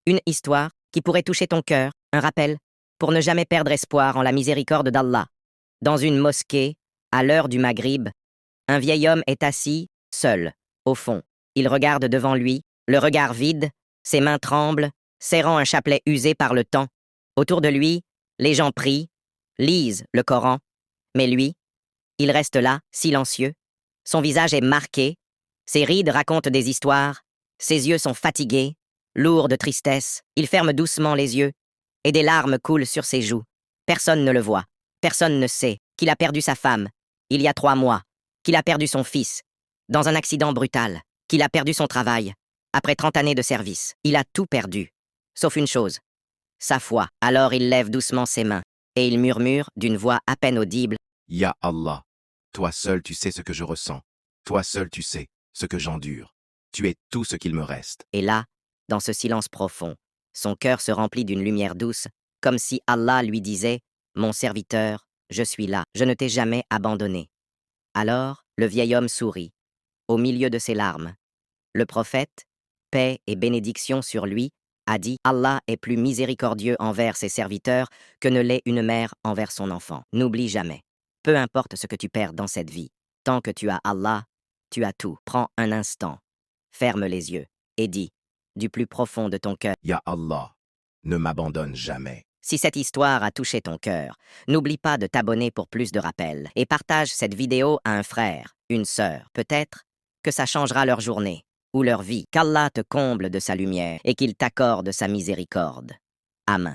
Une histoire qui pourrait toucher ton cœur, un rappel, pour ne jamais perdre espoir en la miséricorde d'Allah. Dans une mosquée, à l'heure du Maghrib, un vieil homme est assis, seul, au fond. Il regarde devant lui, le regard vide, ses mains tremblent, serrant un chapelet usé par le temps. Autour de lui, les gens prient, lisent le Coran, mais lui, il reste là, silencieux. Son visage est marqué, ses rides racontent des histoires, ses yeux sont fatigués, lourds de tristesse. Il ferme doucement les yeux, et des larmes coulent sur ses joues. Personne ne le voit, personne ne sait qu'il a perdu sa femme, il y a 3 mois, qu'il a perdu son fils, dans un accident brutal, qu'il a perdu son travail, après 30 années de service. Il a tout perdu, sauf une chose, sa foi. Alors il lève doucement ses mains, et il murmure d'une voix à peine audible, Ya Allah, toi seul tu sais ce que je ressens. Toi seul tu sais ce que j'endure. Tu es tout ce qu'il me reste. et là, dans ce silence profond, son cœur se remplit d'une lumière douce, comme si Allah lui disait, « Mon serviteur, je suis là, je ne t'ai jamais abandonné. » Alors, le vieil homme sourit, au milieu de ses larmes. Le prophète, paix et bénédiction sur lui, a dit, « Allah est plus miséricordieux envers ses serviteurs que ne l'est une mère envers son enfant. » N'oublie jamais, peu importe ce que tu perds dans cette vie, tant que tu as Allah, tu as tout. Prends un instant, ferme les yeux, et dis, du plus profond de ton cœur, Ya Allah, ne m'abandonne jamais. si cette histoire a touché ton cœur, n'oublie pas de t'abonner pour plus de rappels et partage cette vidéo à un frère, une sœur. Peut-être que ça changera leur journée ou leur vie. Qu'Allah te comble de sa lumière et qu'il t'accorde sa miséricorde. Amen.